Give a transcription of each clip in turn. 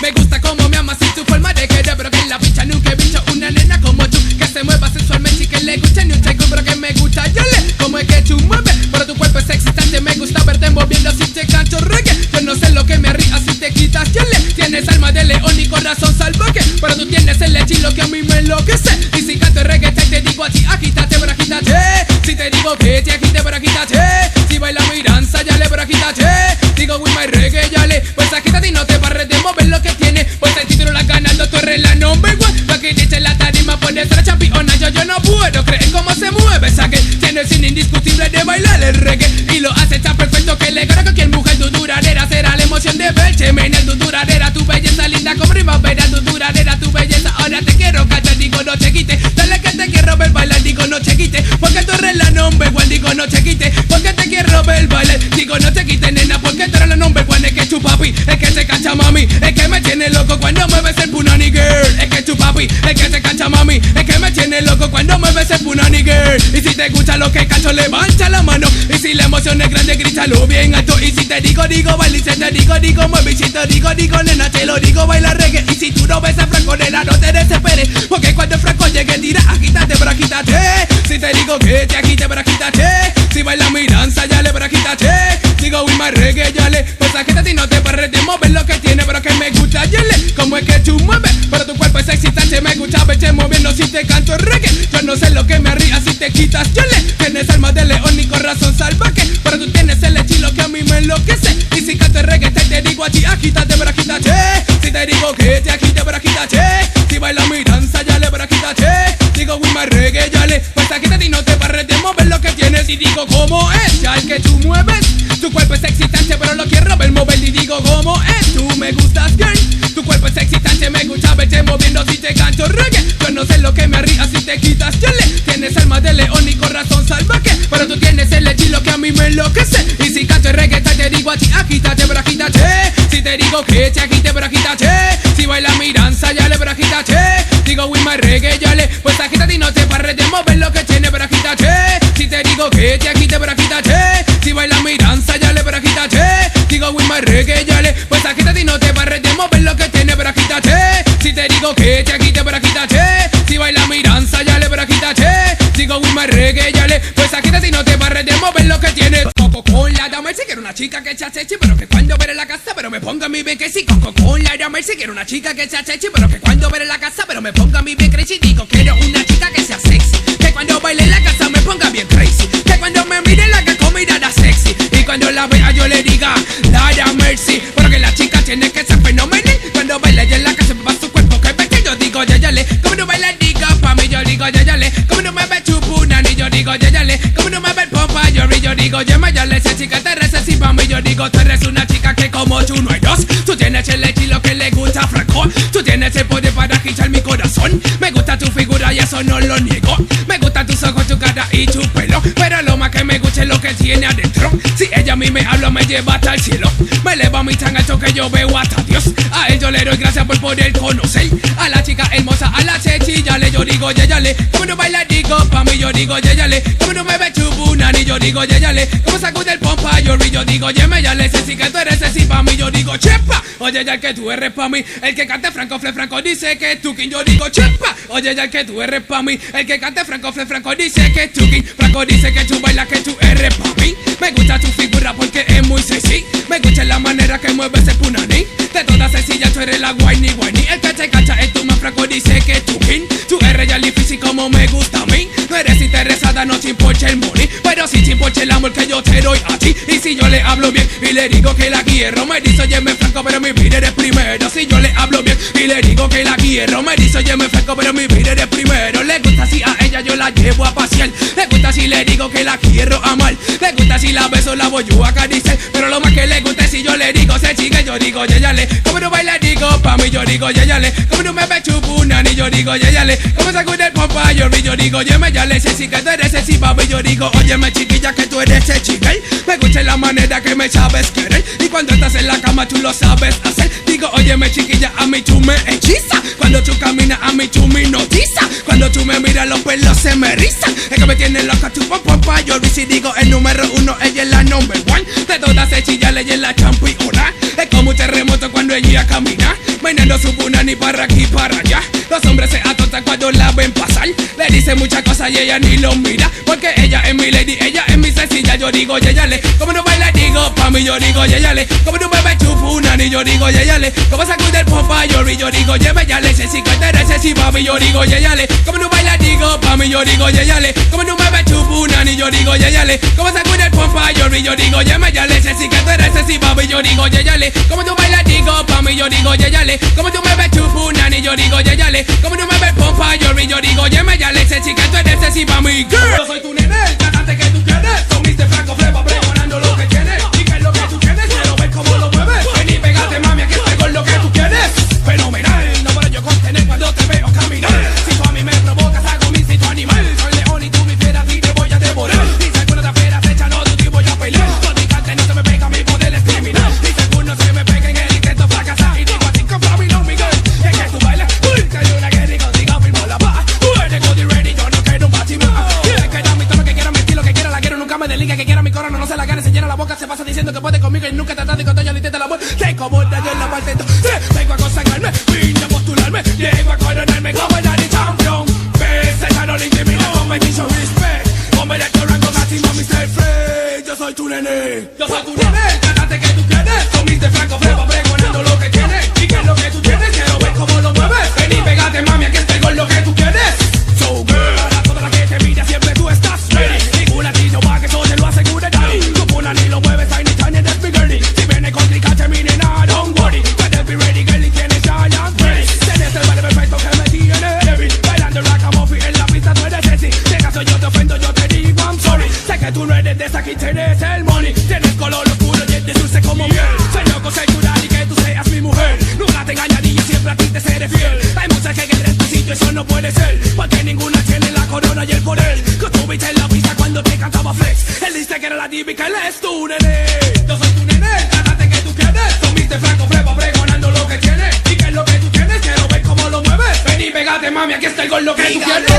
Me gusta como me amas y tu forma de querer, pero que en la picha nunca he visto una nena como tú, que se mueva sensualmente y que le guste ni un checo, pero que me gusta, yo le, como es que tú mueves, pero tu cuerpo es excitante, me gusta verte moviendo si te canto reggae. Yo no sé lo que me rías si te quitas, yo le, tienes alma de león y corazón salvaje, pero tú tienes el estilo que a mí me enloquece. Y si canto reggae te digo a ti, agítate, pero agítate. Si te digo que te agite, pero agítate. Si baila mi danza, ya le, pero agítate. Digo with my reggae, ya le, pues agítate y no te barres de mover lo que tiene, pues el título la ganando, tú eres la number one. Pa' que dice la tarima, pones la championa, yo no puedo creer cómo se mueve esa que tiene el cine indiscutible de bailar el reggae, y lo hace tan perfecto que le gana a cualquier mujer. Tu duradera será la emoción de verte, mena, tu duradera, tu belleza linda como primavera, tu duradera, tu belleza, ahora te quiero cachar, digo no te quite, dale que te quiero ver bailar, digo no te quite, porque tú eres la number one, digo no te quite, porque te quiero ver bailar, digo no te quite nena, porque tú eres la number one, es que tu papi, es que te cacha mami, es que me tiene loco cuando me ves el punani girl, es que tu papi, es que te cacha mami, es que me tiene loco cuando me ves el punani girl, y si te gusta lo que cacho levanta la mano, y si la emoción es grande grítalo bien alto, y si te digo baila, y si te digo mueve, y si te digo nena te lo digo baila reggae, y si tú no ves a Franco nena no te desesperes, porque cuando Franco llegue dirá agítate pero agítate, si te digo que te agite pero agítate, si baila mi danza ya le pero agítate, digo with my reggae ya le, pues agítate y no te pares de mover lo que tiene, pero que me gusta ya le, como es que tú mueves, pero tu cuerpo es excitante, me gusta verte moviendo si te canto reggae, yo no sé lo que me haría si te quitas ya le, tienes alma de león y corazón salvaje, pero tú tienes el estilo que a mí me enloquece, y si canto reggae te digo a ti agítate pero agítate, si te digo que te agite pero agítate, si baila mi danza ya le pero agítate, digo with my reggae ya le, pues agítate y no te pares de mover lo que tienes, y digo como es ya el que tú mueves, tu cuerpo es excitante pero lo quiero ver mover, y digo como es, tú me gustas girl, tu cuerpo es excitante, me gusta verte moviendo si te canto reggae, yo no sé lo que me haría si te quitas ya le, tienes alma de león y corazón salvaje, pero tú tienes el estilo que a mí me enloquece, y si canto reggae te digo a ti agítate pero agítate, si te digo que te agite pero agítate, si baila mi danza ya le pero agítate, digo with my reggae ya le, pues agítate y no te pares de mover lo que tiene pero agítate, si te digo que te agite pero agítate, si baila mi danza ya le pero agítate, digo with my reggae ya le, pues agítate y no te pares de mover lo que tiene pero agítate, si te digo que te agite pero agítate, si baila mi danza ya le pero agítate, digo with my reggae ya le, pues agítate y no te pares de mover lo que tiene. Coca-Cola dame si quiero una chica que sea sexy, pero que cuando veré la casa pero me ponga mi bien crazy. Coca-Cola dame si quiero una chica que sea sexy, pero que cuando veré la casa pero me ponga mi bien crazy. Digo quiero una chica que sea sexy, que cuando baile en la casa me ponga bien crazy, que cuando me mire la que comida da sexy, y cuando la vea yo le diga Lara Mercy, pero que la chica tiene que ser fenomenal, cuando baile ella en la casa me va su cuerpo que vete, yo digo yayale, como no baila diga pa' mí yo digo yayale, como no me ve chupunani yo digo yayale, como no me ve el pompa yo digo yayale, esa chica te recesi pa' mí yo digo tú eres una chica que como tú no hay dos, tú tienes el estilo que le gusta a Franco, tú tienes el poder para agitar mi corazón, me gusta tu figura y eso no lo niego, me gusta tus ojos, tu cara y tu pelo, pero lo más que me gusta es lo que tiene adentro, si ella a mí me habla me lleva hasta el cielo, me eleva mi tan alto que yo veo hasta Dios, a él yo le doy gracias por poder conocer, a la chica hermosa, a la chechillale, yo digo yayale, como no baila digo pa' mí yo digo yayale, como no me ve chubunani yo digo yayale, como sacude el pompa yo digo yayale, si que tú eres sexy pa' mí yo digo chepa, oye ya que tú eres pa' mí, el que cante Franco Fle Franco dice que tú king yo digo chepa, oye ya que tú eres pa' mí, el que cante Franco Fle Franco dice que tú king, Franco dice que tú bailas que tú eres pa' mí, me gusta tu figura porque es muy sexy, me gusta la manera que mueves ese punani, de todas sencillas tú eres la guayni, el que te cacha es tu más Franco dice que tú king, tú eres ya difícil como me gusta a mí, no eres interesada no te importa el money, pero si te importa el amor que yo te doy a ti, y si yo le hablo bien y le digo que la quiero, me dice oye me Franco pero mi vida eres primero, si yo le hablo bien y le digo que la quiero, me dice oye me Franco pero mi vida eres primero, le gusta si a ella yo la llevo a pasear, le gusta si le digo que la quiero amar, le gusta si la beso la voy yo a acariciar, pero lo más que le gusta es si yo le digo se chica yo digo yayale, como no baila digo pa' mí yo digo yayale, como no me ve chupunani yo digo yayale, como sacude el pompa yo digo oye me yale, si que tú eres sexy pa' mí yo digo oye me chiquilla que tú eres sexy girl, me gusta la manera que me sabes querer, y cuando estás en la cama tú lo sabes hacer, digo óyeme chiquilla a mí tú me hechizas, cuando tú caminas a mí tú me hipnotizas, cuando tú me miras los pelos se me rizan, es que me tiene loca tu pompa yo si digo el número uno ella es la number one, de todas hechillas ella es la championa, es como un terremoto cuando ella camina, Meneando su punani para aquí y para allá. Los hombres se atotan cuando la ven pasar. Le dicen muchas cosas y ella ni lo mira, porque ella es mi lady, ella es mi sencilla. Yo digo yeyale, como no baila digo pa' mí, yo digo yeyale. Como no me ve chupunani, yo digo yeyale. Como sacude el pompa, yo digo yeyale. Si cuenta si papi, yo digo yeyale. Como no baila digo pa' mí, yo digo yeyale. Como no me ve chupunani, yo digo yeyale. Como sacude el pompa, yo digo yeyale. Si cuenta si papi, yo digo yeyale. Como no baila digo pa' mí, yo digo yeyale. Como tú me ves chupunani, yo digo yeyale. Como no me ves pompa, yo digo yeyale. Si cuenta si pa' mí, girl. Yo soy tu nene, el cantante que tú quieres. Son Mr. Franco Fleva, pregonando lo que tienes. Y que es lo que tú tienes, quiero ver cómo lo mueves. Ven y pégate, mami, aquí estoy con lo que tú quieres. Fenomenal, no puedo yo contener cuando te veo caminar. Si tú a mí me provocas, hago mi instinto animal. Soy león y tú mi fiera, y te voy a devorar. Y si alguna te fieras echa, no, tú te voy a pelear. Tu picante no se me pega, mi poder es criminal. Y si alguno se me pega en el intento fracasar. Y digo así con Fabi, no, Miguel. Es que tú bailas, que hay una guerra y contigo firmo la paz. Tú eres Cody Ready, yo no quiero un batimán. Quiere que da mi tono, que quiera mi estilo, que quiera la quiero, nunca me desliga, que quiera mi corona, no se la gane, se llena la boca, se pasa diciendo que puede conmigo y nunca trata de contar, yo le intento la muerte. Te como yo en la parte, vengo a consagrarme, vine a postularme, llego a coronarme como el Daddy Champion. Ves, ya no le intimida, competition, respect, hombre de tu rango máximo, Mr. Frey. Yo soy tu nene, yo soy tu nene, el cantante que tú quieres. Son Mr. Franco Fleva, pregonando lo que tienes. Y que es lo que tú tienes, quiero ver cómo lo mueves. Ven y pégate, mami, aquí estoy con lo que tú quieres. So girl, a toda la que te mira siempre tú estás ready. Ninguna trillo va que eso te lo asegure, daddy. Tu puna ni lo mueves, tiny, tiny, that's big girly. Si viene complicarte, mi nena, don't worry. Better be ready, girly, tienes ya, ya, ready. Tienes el baile perfecto que me tiene débil. Bailando ragamuffin en la pista, tú eres sexy. Si acaso yo te ofendo, yo te digo I'm sorry. Sé que tú no eres de esa, aquí tienes el money. Tienes color oscuro y es de dulce como miel. Soy loco, soy natural y que tú seas mi mujer. Nunca te engañaría, siempre a ti te seré fiel. Hay muchas que en el sitio, eso no puede ser. Porque ninguna tiene la corona y el poder que tú viste en la pista cuando te cantaba Flex. Él dice que era la diva y que él es tu nene. Yo soy tu nene, el cantante que tú quieres. Son Mr. Franco Fleva, pregonando lo que tienes. Y que es lo que tú tienes, quiero ver cómo lo mueves. Ven y pégate, mami, aquí estoy con lo que tú quieres.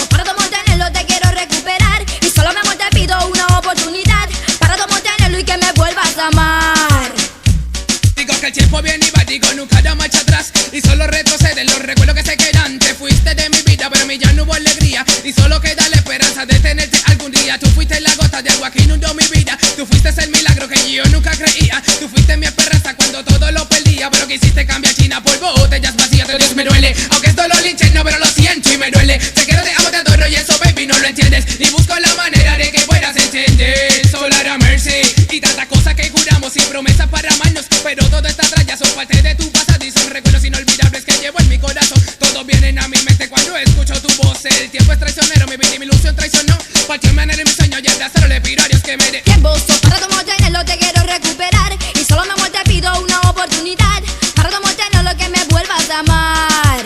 Para tu mantenerlo te quiero recuperar. Y solo mi amor te pido una oportunidad. Para tu mantenerlo y que me vuelvas a amar. Digo que el tiempo viene y va, digo nunca da marcha atrás. Y solo retroceden los recuerdos que se quedan. Te fuiste de mi vida, pero a mí ya no hubo alegría. Y solo queda la esperanza de tenerte algún día. Tú fuiste la gota de agua que inundó mi vida. Tú fuiste el milagro que yo nunca creía. Tú fuiste mi esperanza cuando todo lo perdía. Pero que hiciste cambiar China por botellas vacías. De Dios me duele, aunque esto lo linchen, no, pero lo siento y me duele. Te quiero, te amo, te adoro y eso, baby, no lo entiendes. Y busco la manera de que puedas entender. Solo hará mercy y tantas cosas que juramos y promesas para amarnos. Pero todo está atrás, ya son parte de tu pasado y son recuerdos inolvidables que llevo en mi corazón. Todos vienen a mi mente cuando escucho tu voz. El tiempo es traicionero, mi vida y mi ilusión traicionó. Cualquier manera en mi sueño y el solo le pido a Dios que me dé Tiempo, para tu mantenerlo te quiero recuperar. Y solo mi amor te pido una oportunidad. Para tu mantenerlo que me vuelvas a amar.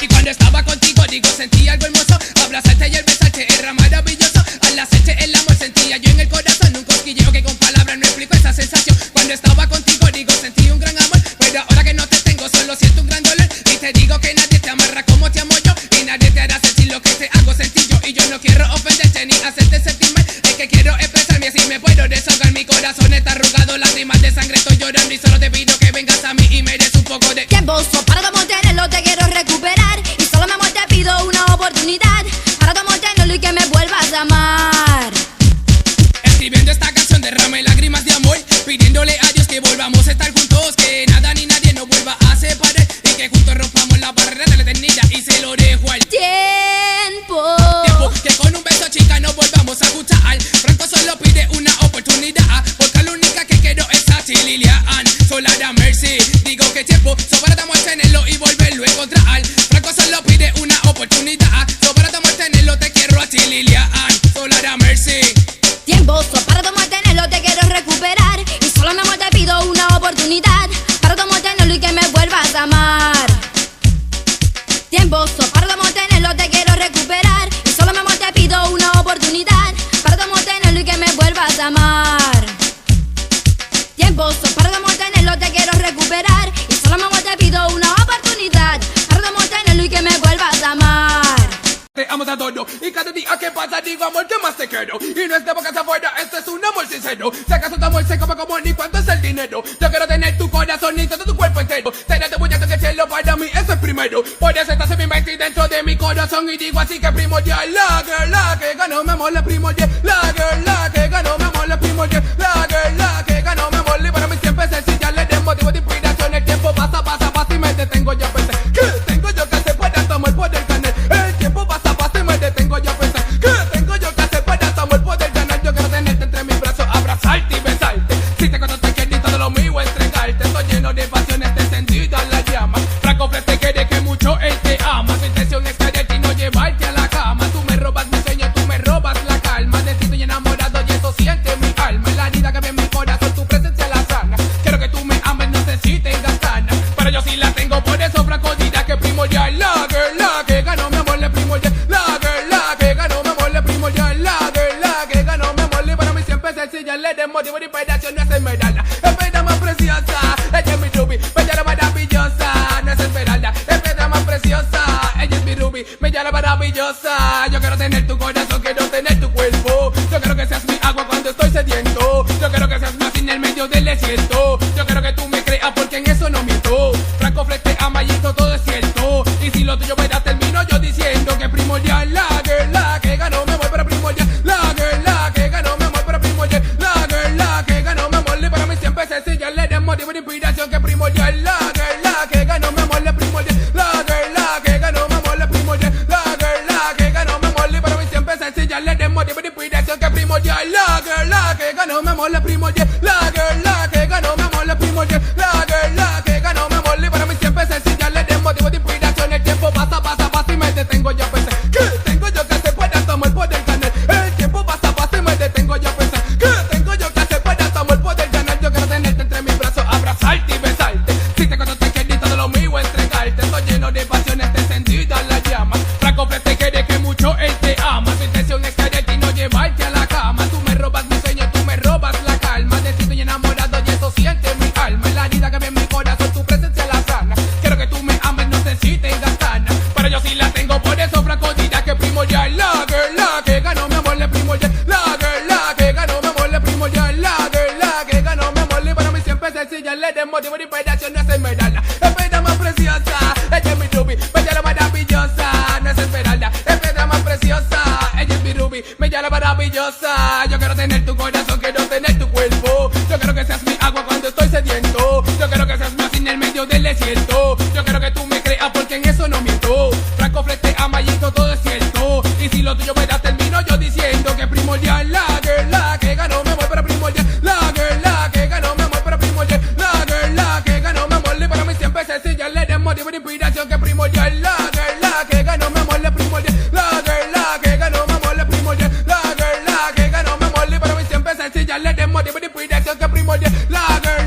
Y cuando estaba contigo, digo, sentí algo hermoso. Abrazarte y el besarte era maravilloso. Al hacerte el amor sentía yo en el corazón un cosquilleo que con palabras no explico esa sensación. Cuando estaba contigo, digo, sentí un gran amor. Pero ahora que no te tengo, solo siento un gran dolor. Y te digo que nadie te amarra como te amo yo. Y nadie te hará sentir lo que te hago sentir yo. Y yo no quiero ofenderte ni hacerte sentir mal. Es que quiero expresarme así me puedo desahogar. Mi corazón está arrugado, lágrimas de sangre estoy llorando. Y solo te pido que vengas a mí y me des un poco de Tiempo, para tu mantenerlo te quiero recuperar. Y solo mi amor te pido una oportunidad. Para tu mantenerlo y que me vuelvas a amar. Escribiendo esta canción derramé lágrimas de amor, pidiéndole a Dios que volvamos a estar juntos, que nada ni nadie nos vuelva a separar y que juntos rompamos la barrera de la eternidad y se lo dejo al Tiempo. tiempo, que con un beso chica nos volvamos a escuchar. Franco solo pide una oportunidad, porque la única que quiero es a ti, Lilian. Solo hará mercy, digo que tiempo, sobra de amor tenerlo y volverlo a encontrar. Franco solo pide una oportunidad, sobra de amor tenerlo, te quiero a ti, Lilian. Solo hará mercy. Tiempo, para tu mantenerlo te quiero recuperar. Y solo mi amor te pido una oportunidad. Para tu mantenerlo y que me vuelvas a amar. Tiempo, para tu mantenerlo te quiero recuperar. Y solo mi amor te pido una oportunidad. Para tu mantenerlo y que me vuelvas a amar. Tiempo, para tu mantenerlo te quiero recuperar. Y solo mi amor te pido una oportunidad. Para tu mantenerlo y que me vuelvas a amar. Te amo a todo y cada día que pasa digo amor que más te quiero. Y no es de boca afuera, esto es un amor sincero. Si acaso tu amor se come como ni cuánto es el dinero. Yo quiero tener tu corazón bonito de tu cuerpo entero. Será de puñeto que cielo para mí, eso es primero. Por eso estás en mi mente y dentro de mi corazón. Y digo así que primordial, la girl, la que ganó, me mola primordial. La girl, la que ganó, me mola primordial. La girl, la que ganó, me mola. Y para mí siempre es sencilla, le den motivo de inspiración. El tiempo pasa, pasa, pasa y me detengo ya a pensar. ¿Qué tengo yo que hacer para tomar por el canal? El tiempo pasa, pasa y me detengo ya a pensar. ¿Qué tengo yo que hacer para tomar por el canal? Yo quiero tenerte entre mis brazos, abrazarte y besarte. Si te conozco que todo lo mío entregarte. Estoy lleno de pasiones, de sentido a la llama. Franco Fred te quiere que mucho él te ama. Su intención es quererte y no llevarte a la cama. Tú me robas mi sueño, tú me robas la calma. De ti estoy enamorado y eso siente mi alma. La herida que ve en mi corazón, tu presencia la sana. Quiero que tú me ames, no sé si tengas ganas. Pero yo sí la tengo, por eso Franco dirá que primordial. La girl, la que ganó, mi amor, le primordial. La girl, la que ganó, mi amor, le primordial. La girl, la que ganó, mi amor, le para mí siempre es sencilla. Le den motivo de inspiración, no es esmeralda. Es pedra más preciosa, ella es mi ruby. Bella maravillosa, no es esmeralda. Es pedra más preciosa, ella es mi ruby. Bella maravillosa, yo quiero tener tu corazón, quiero tener tu cuerpo. Yo quiero que seas mi agua cuando estoy sediento. Yo quiero que seas más en el medio del desierto. Yo quiero que tú me creas porque en eso no miento. Franco Fred te ama y esto todo es cierto. Y si lo tuyo verás, termino yo diciendo que primordial. La girl, la que ganó, me voy para primordial. La girl, la que ganó, me voy para primordial. La girl, la que ganó, me voy para mí siempre es sencilla. Le den motivo de inspiración que primordial. La girl, la que ganó, me voy primordial. La girl, la que ganó, me voy primordial. La girl, la que ganó, me voy para mí siempre es sencilla. Le den motivo de inspiración que primordial. La girl, la que ganó, me voy primordial. La girl, la que ganó, me voy primordial. La girl, la que ganó, me voy para mí siempre es sencilla. Le den motivo de inspiración. El tiempo pasa, pasa, pasa y me detengo ya a pensar. ¿Qué tengo yo que hacer para tomar por el canal? El tiempo pasa, pasa y me detengo ya a pensar. ¿Qué tengo yo que hacer para tomar por el canal? Yo quiero tenerte entre mis brazos, abrazarte y besarte. Si te conozco que todo lo mío entregarte. Estoy lleno de pasiones, de sentido a la llama. Franco Fred te quiere que mucho él te ama. Su intención es quererte y no llevarte a la cama. Tú me robas mi sueño, tú me robas la calma. De ti estoy enamorado y eso siente mi alma. La herida que ve en mi corazón, tu presencia la sana. Quiero que tú me ames, no sé si tengas ganas. Pero yo sí la tengo, por eso Franco dirá que primordial. La girl, la que ganó, mi amor, le primordial. La girl, la que ganó, mi amor, le primordial. La girl, la que ganó, mi amor, le para mí siempre es sencilla. Le den motivo de inspiración, no es esmeralda. Es pedra más preciosa, ella es mi ruby. Bella maravillosa, no es esmeralda. Es pedra más preciosa, ella es mi ruby. Bella maravillosa, yo quiero tener tu corazón, quiero tener tu cuerpo. Yo quiero que seas mi agua cuando estoy sediento. Yo quiero que seas más en el medio del desierto. Yo quiero que tú me creas porque en eso no miento. Franco Fred te ama y esto todo es cierto. Y si lo tuyo verás, termino yo diciendo que primordial. La girl, la que ganó, me voy para primordial. La girl, la que ganó, me voy para primordial. La girl, la que ganó, me voy para mí siempre es sencilla. Le den motivo de inspiración que primordial. La girl, la que ganó, me voy primordial. La girl, la que ganó, me voy primordial. La girl, la que ganó, me voy para mí siempre es sencilla. Le den motivo de inspiración que primordial. La girl,